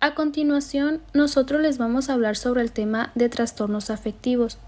A continuación, nosotros les vamos a hablar sobre el tema de trastornos afectivos.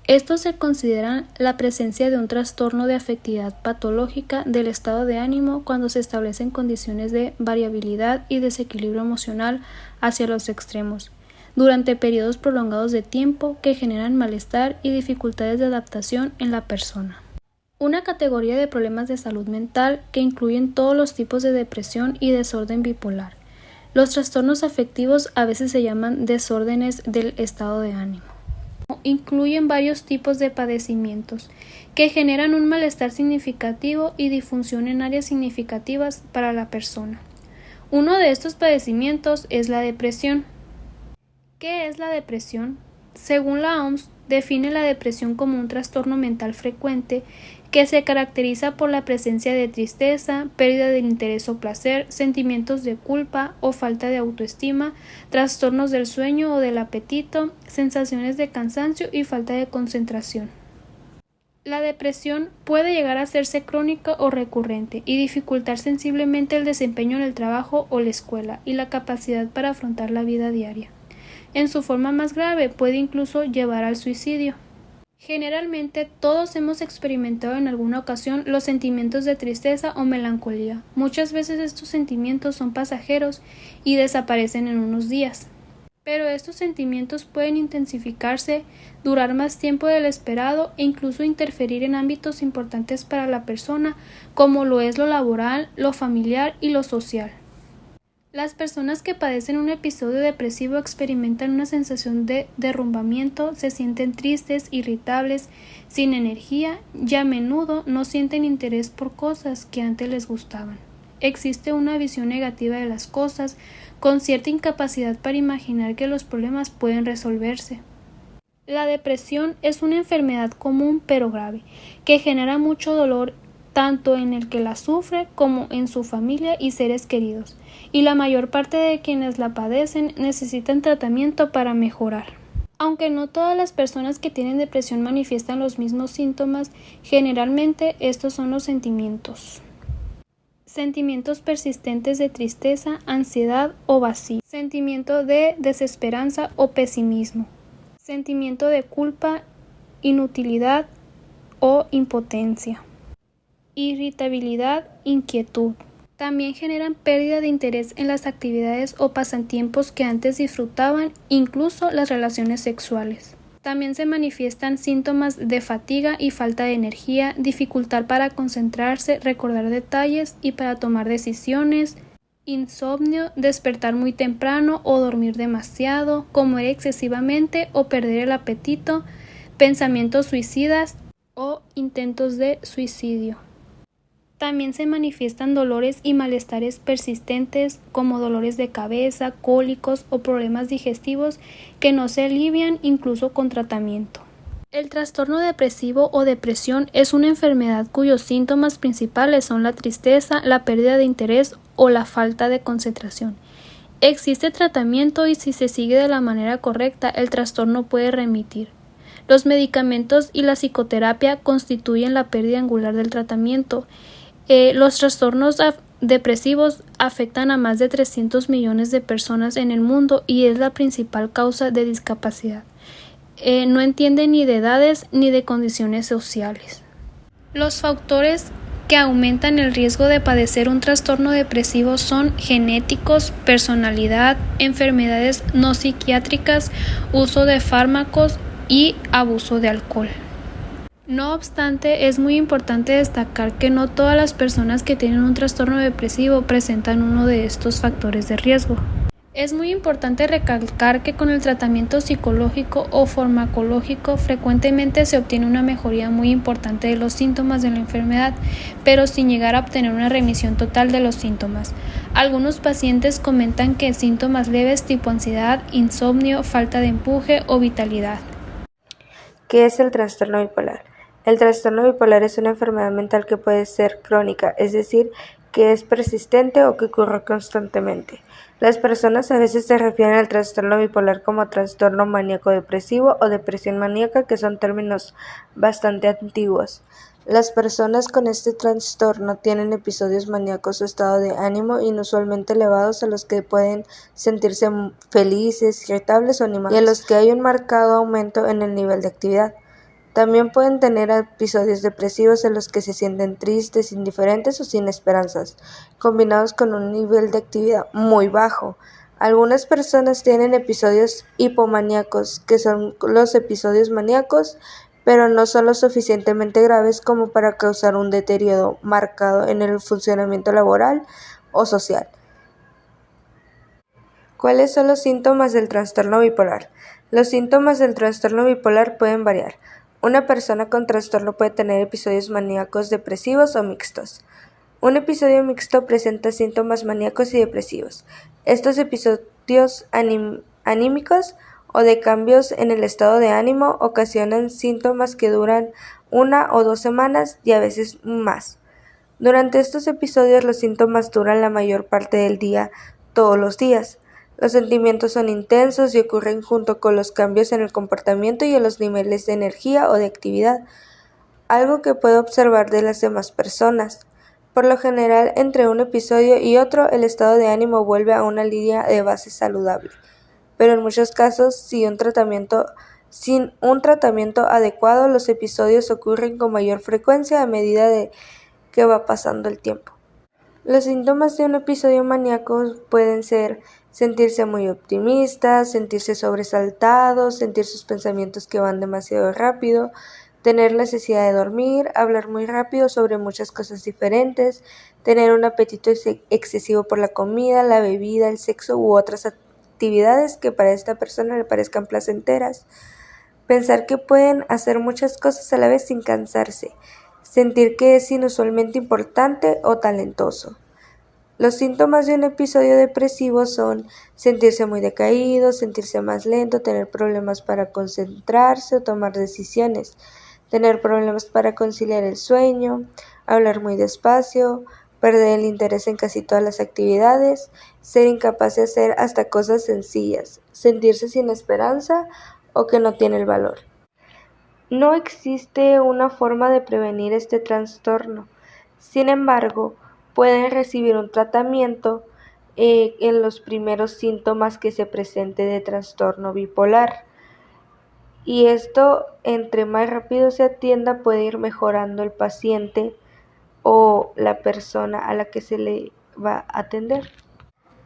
Estos se consideran la presencia de un trastorno de afectividad patológica del estado de ánimo cuando se establecen condiciones de variabilidad y desequilibrio emocional hacia los extremos, durante periodos prolongados de tiempo que generan malestar y dificultades de adaptación en la persona. Una categoría de problemas de salud mental que incluyen todos los tipos de depresión y desorden bipolar. Los trastornos afectivos a veces se llaman desórdenes del estado de ánimo. Incluyen varios tipos de padecimientos que generan un malestar significativo y disfunción en áreas significativas para la persona. Uno de estos padecimientos es la depresión. ¿Qué es la depresión? Según la OMS, define la depresión como un trastorno mental frecuente que se caracteriza por la presencia de tristeza, pérdida del interés o placer, sentimientos de culpa o falta de autoestima, trastornos del sueño o del apetito, sensaciones de cansancio y falta de concentración. La depresión puede llegar a hacerse crónica o recurrente y dificultar sensiblemente el desempeño en el trabajo o la escuela y la capacidad para afrontar la vida diaria. En su forma más grave puede incluso llevar al suicidio. Generalmente todos hemos experimentado en alguna ocasión los sentimientos de tristeza o melancolía. Muchas veces estos sentimientos son pasajeros y desaparecen en unos días. Pero estos sentimientos pueden intensificarse, durar más tiempo del esperado e incluso interferir en ámbitos importantes para la persona, como lo es lo laboral, lo familiar y lo social. Las personas que padecen un episodio depresivo experimentan una sensación de derrumbamiento, se sienten tristes, irritables, sin energía y a menudo no sienten interés por cosas que antes les gustaban. Existe una visión negativa de las cosas, con cierta incapacidad para imaginar que los problemas pueden resolverse. La depresión es una enfermedad común pero grave, que genera mucho dolor tanto en el que la sufre como en su familia y seres queridos, y la mayor parte de quienes la padecen necesitan tratamiento para mejorar. Aunque no todas las personas que tienen depresión manifiestan los mismos síntomas, generalmente estos son los sentimientos. Sentimientos persistentes de tristeza, ansiedad o vacío. Sentimiento de desesperanza o pesimismo. Sentimiento de culpa, inutilidad o impotencia. Irritabilidad, inquietud. También generan pérdida de interés en las actividades o pasatiempos que antes disfrutaban, incluso las relaciones sexuales. También se manifiestan síntomas de fatiga y falta de energía, dificultad para concentrarse, recordar detalles y para tomar decisiones, insomnio, despertar muy temprano o dormir demasiado, comer excesivamente o perder el apetito, pensamientos suicidas o intentos de suicidio. También se manifiestan dolores y malestares persistentes como dolores de cabeza, cólicos o problemas digestivos que no se alivian incluso con tratamiento. El trastorno depresivo o depresión es una enfermedad cuyos síntomas principales son la tristeza, la pérdida de interés o la falta de concentración. Existe tratamiento y si se sigue de la manera correcta, el trastorno puede remitir. Los medicamentos y la psicoterapia constituyen la piedra angular del tratamiento. Los trastornos depresivos afectan a más de 300 millones de personas en el mundo y es la principal causa de discapacidad. No entiende ni de edades ni de condiciones sociales. Los factores que aumentan el riesgo de padecer un trastorno depresivo son genéticos, personalidad, enfermedades no psiquiátricas, uso de fármacos y abuso de alcohol. No obstante, es muy importante destacar que no todas las personas que tienen un trastorno depresivo presentan uno de estos factores de riesgo. Es muy importante recalcar que con el tratamiento psicológico o farmacológico frecuentemente se obtiene una mejoría muy importante de los síntomas de la enfermedad, pero sin llegar a obtener una remisión total de los síntomas. Algunos pacientes comentan que síntomas leves tipo ansiedad, insomnio, falta de empuje o vitalidad. ¿Qué es el trastorno bipolar? El trastorno bipolar es una enfermedad mental que puede ser crónica, es decir, que es persistente o que ocurre constantemente. Las personas a veces se refieren al trastorno bipolar como trastorno maníaco depresivo o depresión maníaca, que son términos bastante antiguos. Las personas con este trastorno tienen episodios maníacos o estado de ánimo inusualmente elevados a los que pueden sentirse felices, irritables o animados, y a los que hay un marcado aumento en el nivel de actividad. También pueden tener episodios depresivos en los que se sienten tristes, indiferentes o sin esperanzas, combinados con un nivel de actividad muy bajo. Algunas personas tienen episodios hipomaníacos, que son los episodios maníacos, pero no son lo suficientemente graves como para causar un deterioro marcado en el funcionamiento laboral o social. ¿Cuáles son los síntomas del trastorno bipolar? Los síntomas del trastorno bipolar pueden variar. Una persona con trastorno puede tener episodios maníacos depresivos o mixtos. Un episodio mixto presenta síntomas maníacos y depresivos. Estos episodios anímicos o de cambios en el estado de ánimo ocasionan síntomas que duran 1 o 2 semanas y a veces más. Durante estos episodios los síntomas duran la mayor parte del día, todos los días. Los sentimientos son intensos y ocurren junto con los cambios en el comportamiento y en los niveles de energía o de actividad, algo que puedo observar de las demás personas. Por lo general, entre un episodio y otro, el estado de ánimo vuelve a una línea de base saludable, pero en muchos casos, sin un tratamiento adecuado, los episodios ocurren con mayor frecuencia a medida de que va pasando el tiempo. Los síntomas de un episodio maníaco pueden ser sentirse muy optimista, sentirse sobresaltado, sentir sus pensamientos que van demasiado rápido, tener necesidad de dormir, hablar muy rápido sobre muchas cosas diferentes, tener un apetito excesivo por la comida, la bebida, el sexo u otras actividades que para esta persona le parezcan placenteras, pensar que pueden hacer muchas cosas a la vez sin cansarse, sentir que es inusualmente importante o talentoso. Los síntomas de un episodio depresivo son sentirse muy decaído, sentirse más lento, tener problemas para concentrarse o tomar decisiones, tener problemas para conciliar el sueño, hablar muy despacio, perder el interés en casi todas las actividades, ser incapaz de hacer hasta cosas sencillas, sentirse sin esperanza o que no tiene el valor. No existe una forma de prevenir este trastorno. Sin embargo, pueden recibir un tratamiento en los primeros síntomas que se presente de trastorno bipolar. Y esto, entre más rápido se atienda, puede ir mejorando el paciente o la persona a la que se le va a atender.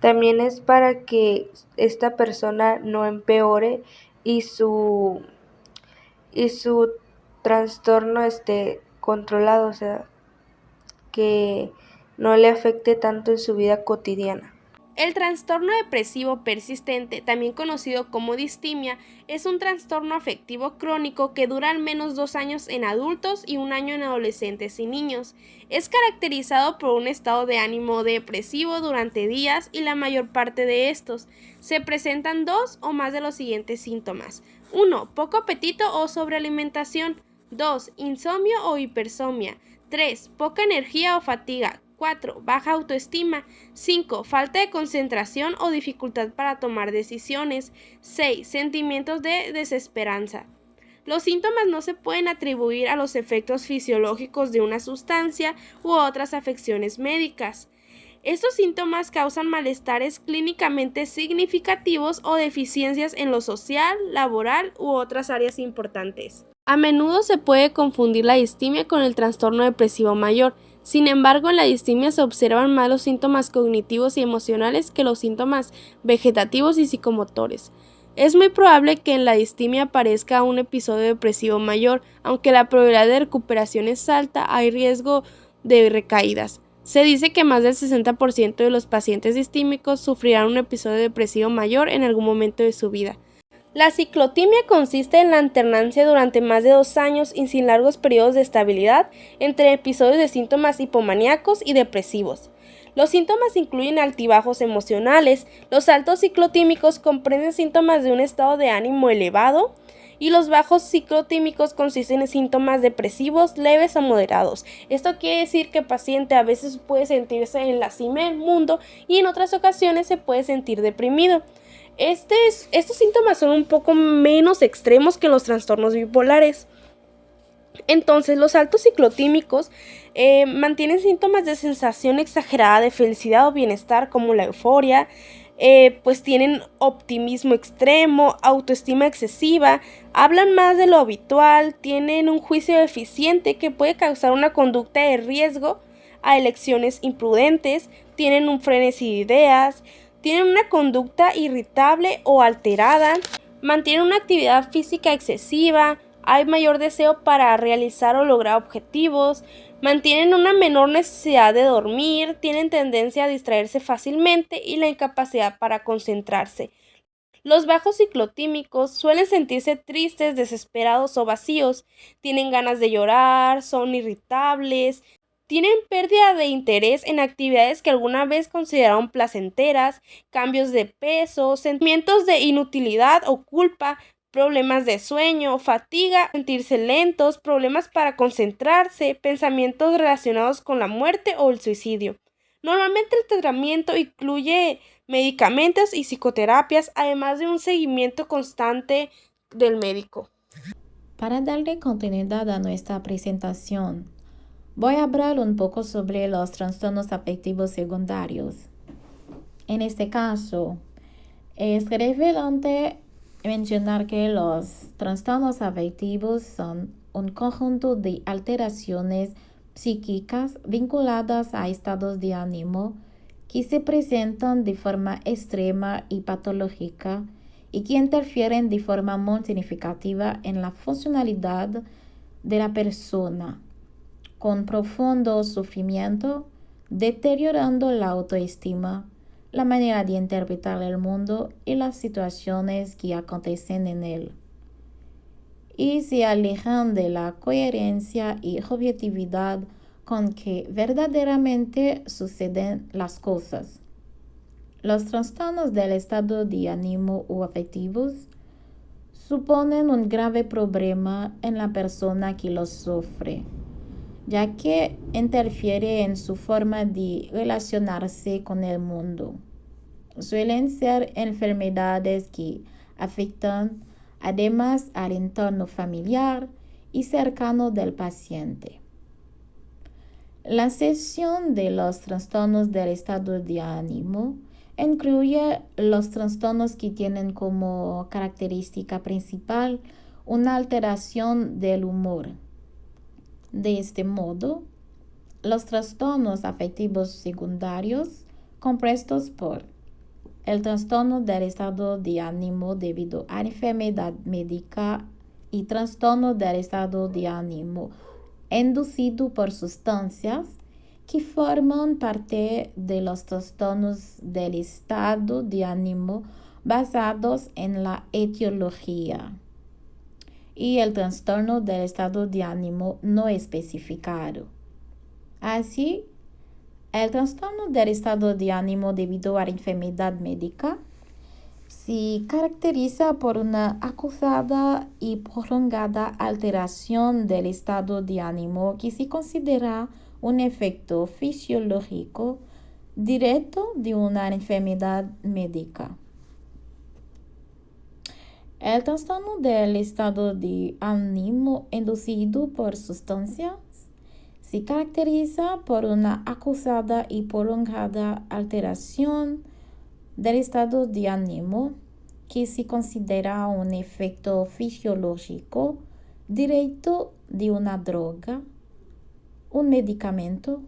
También es para que esta persona no empeore y su trastorno esté controlado, o sea, que no le afecte tanto en su vida cotidiana. El trastorno depresivo persistente, también conocido como distimia, es un trastorno afectivo crónico que dura al menos 2 años en adultos y 1 año en adolescentes y niños. Es caracterizado por un estado de ánimo depresivo durante días y la mayor parte de estos se presentan 2 o más de los siguientes síntomas. 1. Poco apetito o sobrealimentación. 2. Insomnio o hipersomnia. 3. Poca energía o fatiga. 4. Baja autoestima. 5. Falta de concentración o dificultad para tomar decisiones. 6. Sentimientos de desesperanza. Los síntomas no se pueden atribuir a los efectos fisiológicos de una sustancia u otras afecciones médicas. Estos síntomas causan malestares clínicamente significativos o deficiencias en lo social, laboral u otras áreas importantes. A menudo se puede confundir la distimia con el trastorno depresivo mayor. Sin embargo, en la distimia se observan más los síntomas cognitivos y emocionales que los síntomas vegetativos y psicomotores. Es muy probable que en la distimia aparezca un episodio depresivo mayor, aunque la probabilidad de recuperación es alta, hay riesgo de recaídas. Se dice que más del 60% de los pacientes distímicos sufrirán un episodio depresivo mayor en algún momento de su vida. La ciclotimia consiste en la alternancia durante más de 2 años y sin largos periodos de estabilidad entre episodios de síntomas hipomaníacos y depresivos. Los síntomas incluyen altibajos emocionales. Los altos ciclotímicos comprenden síntomas de un estado de ánimo elevado y los bajos ciclotímicos consisten en síntomas depresivos leves o moderados. Esto quiere decir que el paciente a veces puede sentirse en la cima del mundo y en otras ocasiones se puede sentir deprimido. Estos síntomas son un poco menos extremos que los trastornos bipolares. Entonces, los altos ciclotímicos mantienen síntomas de sensación exagerada de felicidad o bienestar, como la euforia, pues tienen optimismo extremo, autoestima excesiva, hablan más de lo habitual, tienen un juicio eficiente que puede causar una conducta de riesgo a elecciones imprudentes, tienen un frenesí de ideas, tienen una conducta irritable o alterada, mantienen una actividad física excesiva, hay mayor deseo para realizar o lograr objetivos, mantienen una menor necesidad de dormir, tienen tendencia a distraerse fácilmente y la incapacidad para concentrarse. Los bajos ciclotímicos suelen sentirse tristes, desesperados o vacíos, tienen ganas de llorar, son irritables, tienen pérdida de interés en actividades que alguna vez consideraron placenteras, cambios de peso, sentimientos de inutilidad o culpa, problemas de sueño, fatiga, sentirse lentos, problemas para concentrarse, pensamientos relacionados con la muerte o el suicidio. Normalmente el tratamiento incluye medicamentos y psicoterapias, además de un seguimiento constante del médico. Para darle continuidad a nuestra presentación, voy a hablar un poco sobre los trastornos afectivos secundarios. En este caso, es relevante mencionar que los trastornos afectivos son un conjunto de alteraciones psíquicas vinculadas a estados de ánimo que se presentan de forma extrema y patológica y que interfieren de forma muy significativa en la funcionalidad de la persona, con profundo sufrimiento, deteriorando la autoestima, la manera de interpretar el mundo y las situaciones que acontecen en él, y se alejan de la coherencia y objetividad con que verdaderamente suceden las cosas. Los trastornos del estado de ánimo o afectivos suponen un grave problema en la persona que los sufre, ya que interfiere en su forma de relacionarse con el mundo. Suelen ser enfermedades que afectan además al entorno familiar y cercano del paciente. La sección de los trastornos del estado de ánimo incluye los trastornos que tienen como característica principal una alteración del humor. De este modo, los trastornos afectivos secundarios, compuestos por el trastorno del estado de ánimo debido a enfermedad médica y trastorno del estado de ánimo inducido por sustancias, que forman parte de los trastornos del estado de ánimo basados en la etiología, y el trastorno del estado de ánimo no especificado. Así, el trastorno del estado de ánimo debido a la enfermedad médica se caracteriza por una acusada y prolongada alteración del estado de ánimo que se considera un efecto fisiológico directo de una enfermedad médica. El trastorno del estado de ánimo inducido por sustancias se caracteriza por una acusada y prolongada alteración del estado de ánimo que se considera un efecto fisiológico directo de una droga, un medicamento,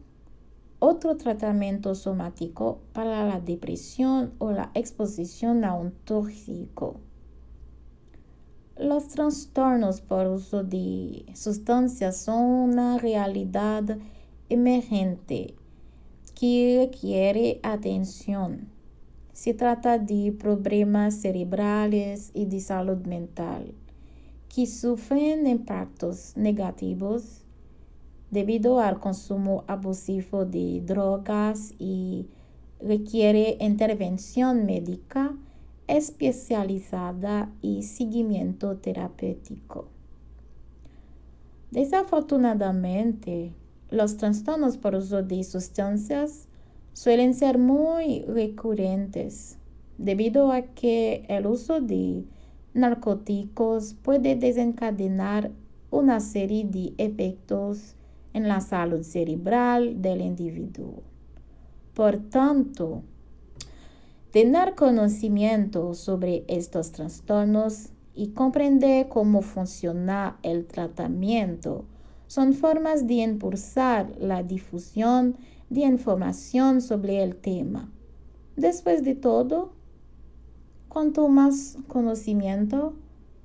otro tratamiento somático para la depresión o la exposición a un tóxico. Los trastornos por uso de sustancias son una realidad emergente que requiere atención. Se trata de problemas cerebrales y de salud mental que sufren impactos negativos debido al consumo abusivo de drogas y requiere intervención médica especializada y seguimiento terapéutico. Desafortunadamente, los trastornos por uso de sustancias suelen ser muy recurrentes debido a que el uso de narcóticos puede desencadenar una serie de efectos en la salud cerebral del individuo. Por tanto, tener conocimiento sobre estos trastornos y comprender cómo funciona el tratamiento son formas de impulsar la difusión de información sobre el tema. Después de todo, cuanto más conocimiento,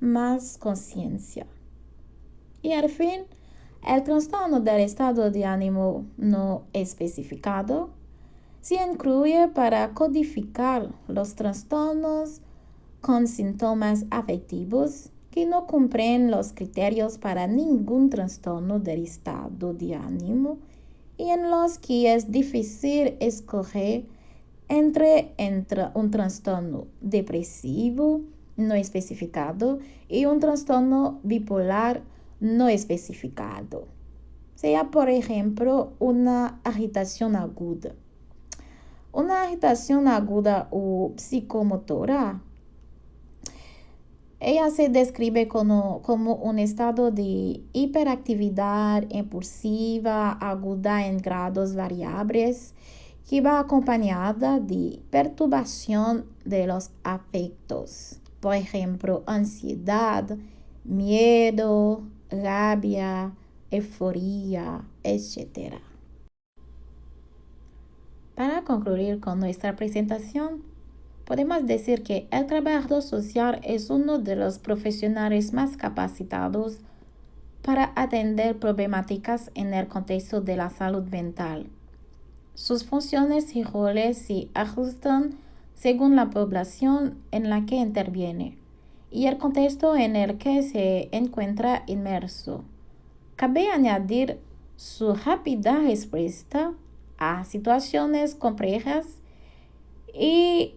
más conciencia. Y al fin, el trastorno del estado de ánimo no especificado se incluye para codificar los trastornos con síntomas afectivos que no cumplen los criterios para ningún trastorno del estado de ánimo y en los que es difícil escoger entre un trastorno depresivo no especificado y un trastorno bipolar no especificado. Sea, por ejemplo, una agitación aguda. Una agitación aguda o psicomotora. Ella se describe como un estado de hiperactividad impulsiva aguda en grados variables que va acompañada de perturbación de los afectos, por ejemplo, ansiedad, miedo, rabia, euforia, etc. Para concluir con nuestra presentación, podemos decir que el trabajador social es uno de los profesionales más capacitados para atender problemáticas en el contexto de la salud mental. Sus funciones y roles se ajustan según la población en la que interviene y el contexto en el que se encuentra inmerso. Cabe añadir su rápida respuesta a situaciones complejas y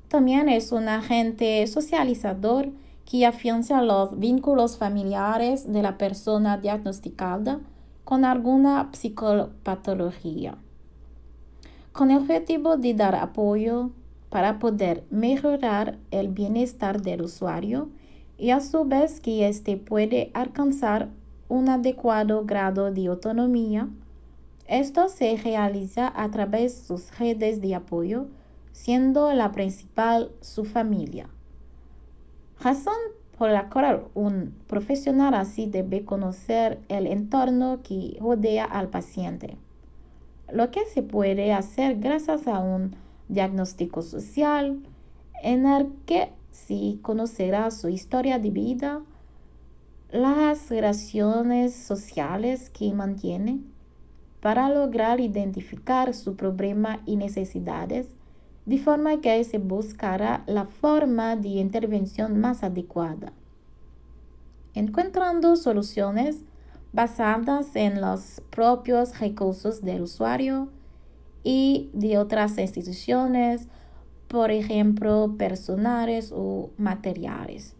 también es un agente socializador que afianza los vínculos familiares de la persona diagnosticada con alguna psicopatología, con el objetivo de dar apoyo para poder mejorar el bienestar del usuario y a su vez que éste puede alcanzar un adecuado grado de autonomía. Esto se realiza a través de sus redes de apoyo, siendo la principal su familia. Razón por la cual un profesional así debe conocer el entorno que rodea al paciente. Lo que se puede hacer gracias a un diagnóstico social en el que se conocerá su historia de vida, las relaciones sociales que mantiene, para lograr identificar su problema y necesidades, de forma que se buscará la forma de intervención más adecuada, encontrando soluciones basadas en los propios recursos del usuario y de otras instituciones, por ejemplo, personales o materiales.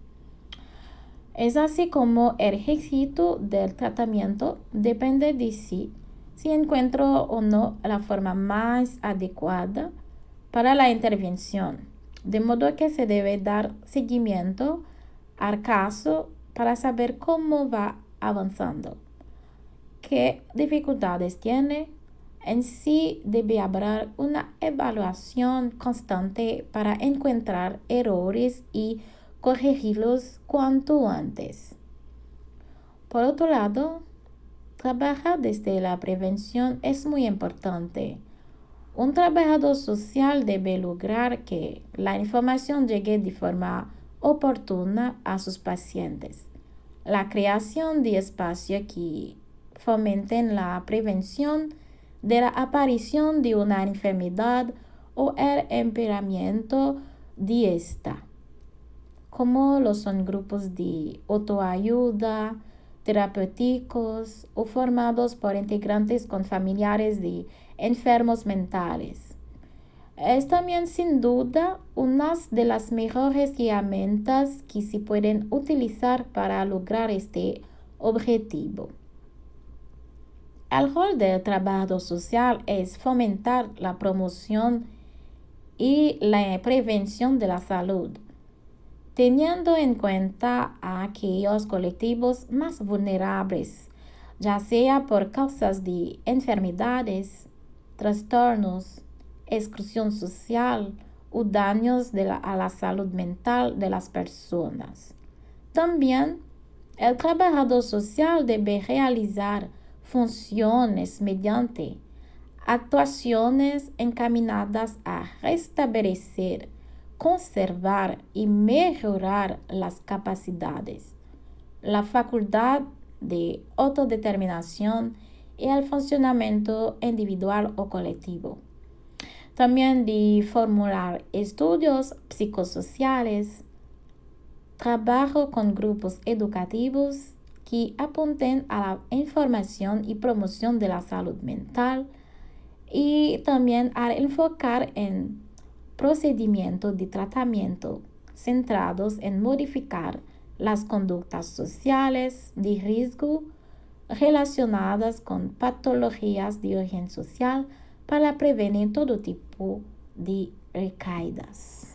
Es así como el éxito del tratamiento depende de si encuentro o no la forma más adecuada para la intervención, de modo que se debe dar seguimiento al caso para saber cómo va avanzando, qué dificultades tiene. En sí debe haber una evaluación constante para encontrar errores y corregirlos cuanto antes. Por otro lado, trabajar desde la prevención es muy importante. Un trabajador social debe lograr que la información llegue de forma oportuna a sus pacientes. La creación de espacios que fomenten la prevención de la aparición de una enfermedad o el empeoramiento de esta, como lo son grupos de autoayuda, terapéuticos o formados por integrantes con familiares de enfermos mentales. Es también sin duda una de las mejores herramientas que se pueden utilizar para lograr este objetivo. El rol del trabajador social es fomentar la promoción y la prevención de la salud, teniendo en cuenta a aquellos colectivos más vulnerables, ya sea por causas de enfermedades, trastornos, exclusión social o daños a la salud mental de las personas. También, el trabajador social debe realizar funciones mediante actuaciones encaminadas a restablecer, conservar y mejorar las capacidades, la facultad de autodeterminación y el funcionamiento individual o colectivo. También de formular estudios psicosociales, trabajo con grupos educativos que apunten a la información y promoción de la salud mental, y también al enfocar en procedimientos de tratamiento centrados en modificar las conductas sociales de riesgo relacionadas con patologías de origen social para prevenir todo tipo de recaídas.